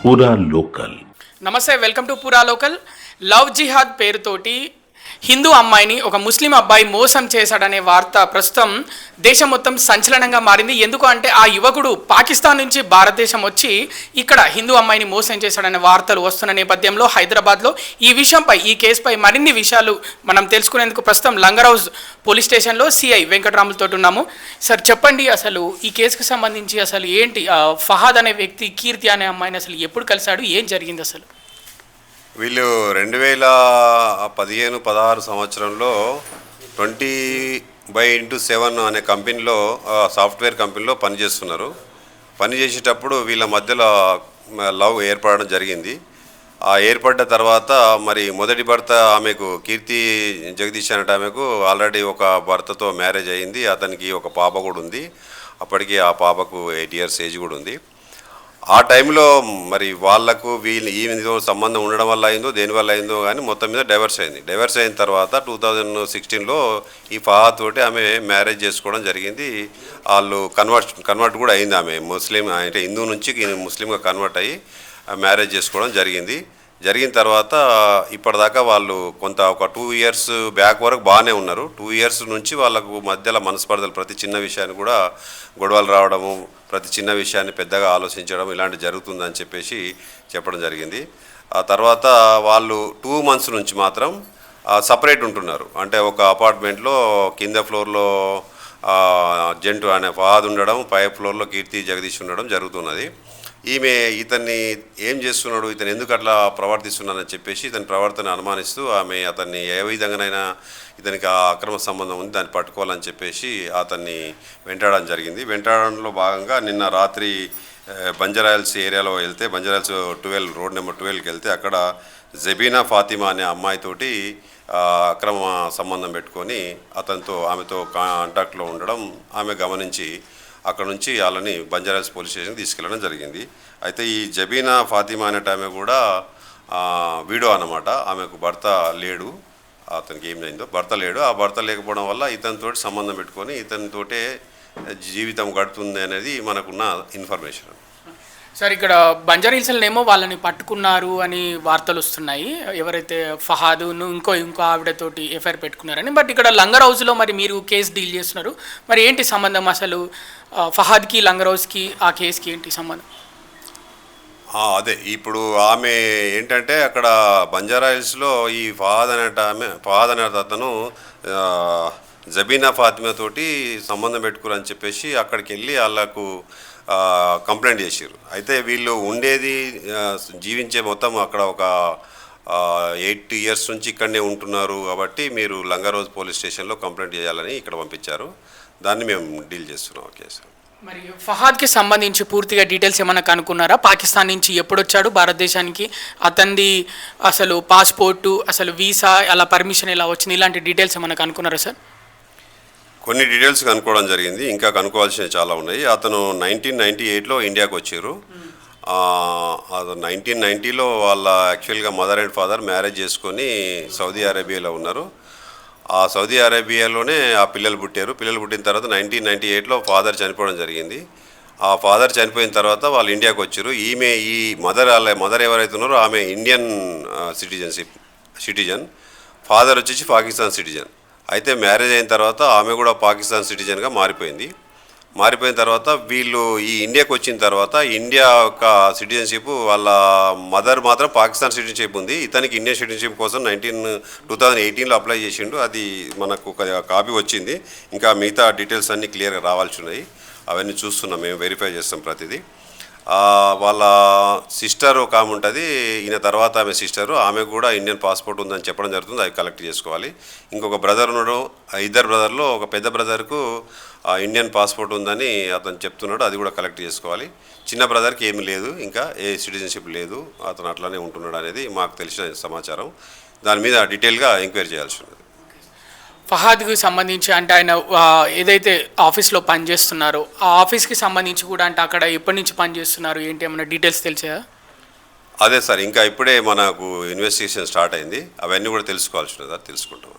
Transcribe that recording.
పూరా లోకల్. నమస్తే, welcome to పూరా లోకల్. లవ్ జిహాద్ పేరుతోటి హిందూ అమ్మాయిని ఒక ముస్లిం అబ్బాయి మోసం చేశాడనే వార్త ప్రస్తుతం దేశం మొత్తం సంచలనంగా మారింది. ఎందుకు అంటే ఆ యువకుడు పాకిస్తాన్ నుంచి భారతదేశం వచ్చి ఇక్కడ హిందూ అమ్మాయిని మోసం చేశాడనే వార్తలు వస్తున్న నేపథ్యంలో హైదరాబాద్లో ఈ విషయంపై, ఈ కేసుపై మరిన్ని విషయాలు మనం తెలుసుకునేందుకు ప్రస్తుతం లంగర్ హౌస్ పోలీస్ స్టేషన్లో సిఐ వెంకటరాములతో ఉన్నాము. సార్ చెప్పండి, అసలు ఈ కేసుకు సంబంధించి అసలు ఏంటి, ఫహాద్ అనే వ్యక్తి కీర్తి అనే అమ్మాయిని అసలు ఎప్పుడు కలిశాడు, ఏం జరిగింది అసలు? వీళ్ళు 2015-16 సంవత్సరంలో 20/7 అనే కంపెనీలో, సాఫ్ట్వేర్ కంపెనీలో పనిచేస్తున్నారు. పనిచేసేటప్పుడు వీళ్ళ మధ్యలో లవ్ ఏర్పడడం జరిగింది. ఆ ఏర్పడ్డ తర్వాత మరి మొదటి భర్త ఆమెకు కీర్తి జగదీష్ అనేట ఆమెకు ఆల్రెడీ ఒక భర్తతో మ్యారేజ్ అయింది. అతనికి ఒక పాప కూడా ఉంది. అప్పటికి ఆ పాపకు 8 years ఏజ్ కూడా ఉంది. ఆ టైంలో మరి వాళ్లకు ఈమెతో సంబంధం ఉండడం వల్ల అయిందో దేనివల్ల అయిందో కానీ మొత్తం మీద డైవర్స్ అయింది. డైవర్స్ అయిన తర్వాత 2016లో ఈ ఫహాద్ తోటి ఆమె మ్యారేజ్ చేసుకోవడం జరిగింది. వాళ్ళు కన్వర్ట్ కూడా అయింది. ఆమె ముస్లిం, అంటే హిందూ నుంచి ముస్లింగా కన్వర్ట్ అయ్యి మ్యారేజ్ చేసుకోవడం జరిగింది. జరిగిన తర్వాత ఇప్పటిదాకా వాళ్ళు ఒక 2 years బ్యాక్ వరకు బాగానే ఉన్నారు. 2 years నుంచి వాళ్ళకు మధ్యలో మనస్పర్ధలు, ప్రతి చిన్న విషయాన్ని కూడా గొడవలు రావడము, ప్రతి చిన్న విషయాన్ని పెద్దగా ఆలోచించడం ఇలాంటి జరుగుతుందని చెప్పడం జరిగింది. ఆ తర్వాత వాళ్ళు 2 months నుంచి మాత్రం సపరేట్ ఉంటున్నారు. అంటే ఒక అపార్ట్మెంట్లో కింద ఫ్లోర్లో జంటు అనే ఫహాద్ ఉండడం, పై ఫ్లోర్లో కీర్తి జగదీష్ ఉండడం జరుగుతున్నది. ఈమె ఇతన్ని ఏం చేస్తున్నాడు, ఇతను ఎందుకు అట్లా ప్రవర్తిస్తున్నానని చెప్పేసి ఇతని ప్రవర్తన అనుమానిస్తూ ఆమె అతన్ని ఏ విధంగానైనా ఇతనికి ఆ అక్రమ సంబంధం ఉంది, దాన్ని పట్టుకోవాలని చెప్పేసి అతన్ని వెంటాడడం జరిగింది. వెంటాడడంలో భాగంగా నిన్న రాత్రి బంజారాహిల్స్ ఏరియాలో వెళ్తే, బంజారాహిల్స్ 12 రోడ్ నెంబర్ 12కి వెళ్తే అక్కడ జబీనా ఫాతిమా అనే అమ్మాయితోటి అక్రమ సంబంధం పెట్టుకొని ఆమెతో కాంటాక్ట్లో ఉండడం ఆమె గమనించి అక్కడ నుంచి వాళ్ళని బంజారాహిల్స్ పోలీస్ స్టేషన్కి తీసుకెళ్ళడం జరిగింది. అయితే ఈ జబీనా ఫాతిమా అనేట ఆమె కూడా వీడో అన్నమాట. ఆమెకు భర్త లేడు, అతనికి ఏమైందో భర్త లేడు. ఆ భర్త లేకపోవడం వల్ల ఇతనితోటి సంబంధం పెట్టుకొని ఇతనితోటే జీవితం గడుతుంది అనేది మనకున్న ఇన్ఫర్మేషన్. సార్, ఇక్కడ బంజారాహిల్స్లోనేమో వాళ్ళని పట్టుకున్నారు అని వార్తలు వస్తున్నాయి, ఎవరైతే ఫహాదును ఇంకో ఆవిడతోటి ఎఫ్ఐఆర్ పెట్టుకున్నారని. బట్ ఇక్కడ లంగర్ హౌస్లో మరి మీరు కేసు డీల్ చేస్తున్నారు, మరి ఏంటి సంబంధం అసలు ఫహాద్కి, లంగర్ హౌస్కి, ఆ కేసుకి ఏంటి సంబంధం? అదే ఇప్పుడు ఆమె ఏంటంటే అక్కడ బంజారాహిల్స్లో ఈ ఫహాద్ అనే అతను జబీనా ఫాతిమా తోటి సంబంధం పెట్టుకురని చెప్పేసి అక్కడికి వెళ్ళి వాళ్ళకు కంప్లైంట్ చేశారు. అయితే వీళ్ళు ఉండేది, జీవించే మొత్తం అక్కడ ఒక 8 years నుంచి ఇక్కడనే ఉంటున్నారు. కాబట్టి మీరు లంగర్ హౌస్ పోలీస్ స్టేషన్లో కంప్లైంట్ చేయాలని ఇక్కడ పంపించారు. దాన్ని మేము డీల్ చేస్తున్నాం కేసు. మరి ఫహాద్కి సంబంధించి పూర్తిగా డీటెయిల్స్ ఏమైనా కనుక్కున్నారా? పాకిస్తాన్ నుంచి ఎప్పుడు వచ్చాడు భారతదేశానికి, అతనిది అసలు పాస్పోర్టు, అసలు వీసా, అలా పర్మిషన్ ఎలా వచ్చింది, ఇలాంటి డీటెయిల్స్ ఏమైనా కనుక్కున్నారా సార్? కొన్ని డీటెయిల్స్ కనుక్కోవడం జరిగింది, ఇంకా కనుక్కోవాల్సినవి చాలా ఉన్నాయి. అతను 1998లో ఇండియాకు వచ్చారు. 1990లో వాళ్ళ యాక్చువల్గా మదర్ అండ్ ఫాదర్ మ్యారేజ్ చేసుకొని సౌదీ అరేబియాలో ఉన్నారు. ఆ సౌదీ అరేబియాలోనే ఆ పిల్లలు పుట్టారు. పిల్లలు పుట్టిన తర్వాత 1998లో ఫాదర్ చనిపోవడం జరిగింది. ఆ ఫాదర్ చనిపోయిన తర్వాత వాళ్ళు ఇండియాకు వచ్చారు. ఈ మదర్ ఎవరైతే ఉన్నారో ఆమె ఇండియన్ సిటిజన్, ఫాదర్ వచ్చేసి పాకిస్తాన్ సిటిజన్. అయితే మ్యారేజ్ అయిన తర్వాత ఆమె కూడా పాకిస్తాన్ సిటిజన్గా మారిపోయిన తర్వాత వీళ్ళు ఈ ఇండియాకి వచ్చిన తర్వాత ఇండియా యొక్క సిటిజన్షిప్, వాళ్ళ మదర్ మాత్రం పాకిస్తాన్ సిటిజన్షిప్ ఉంది. ఇతనికి ఇండియన్ సిటిజన్షిప్ కోసం 2018లో అప్లై చేసిండు. అది మనకు ఒక కాపీ వచ్చింది. ఇంకా మిగతా డీటెయిల్స్ అన్నీ క్లియర్గా రావాల్సి ఉన్నాయి. అవన్నీ చూస్తున్నాం, మేము వెరిఫై చేస్తాం ప్రతిదీ. వాళ్ళ సిస్టర్ ఒక ఆమె ఉంటుంది, ఈయన తర్వాత ఆమె సిస్టరు, ఆమె కూడా ఇండియన్ పాస్పోర్ట్ ఉందని చెప్పడం జరుగుతుంది. అవి కలెక్ట్ చేసుకోవాలి. ఇంకొక బ్రదర్ ఉన్నాడు, 2 బ్రదర్లో ఒక పెద్ద బ్రదర్కు ఇండియన్ పాస్పోర్ట్ ఉందని అతను చెప్తున్నాడు, అది కూడా కలెక్ట్ చేసుకోవాలి. చిన్న బ్రదర్కి ఏమి లేదు, ఇంకా ఏ సిటిజన్షిప్ లేదు, అతను అట్లానే ఉంటున్నాడు అనేది మాకు తెలిసిన సమాచారం. దాని మీద డీటెయిల్గా ఎంక్వైరీ చేయాల్సి ఉన్నది. ఫహాద్కి సంబంధించి అంటే ఆయన ఏదైతే ఆఫీస్లో పనిచేస్తున్నారో ఆ ఆఫీస్కి సంబంధించి కూడా అంటే అక్కడ ఎప్పటి నుంచి పనిచేస్తున్నారు, ఏంటి, ఏమైనా డీటెయిల్స్ తెలిసాయా? అదే సార్, ఇంకా ఇప్పుడే మనకు ఇన్వెస్టిగేషన్ స్టార్ట్ అయింది. అవన్నీ కూడా తెలుసుకోవాల్సి ఉన్నది, తెలుసుకుంటాం.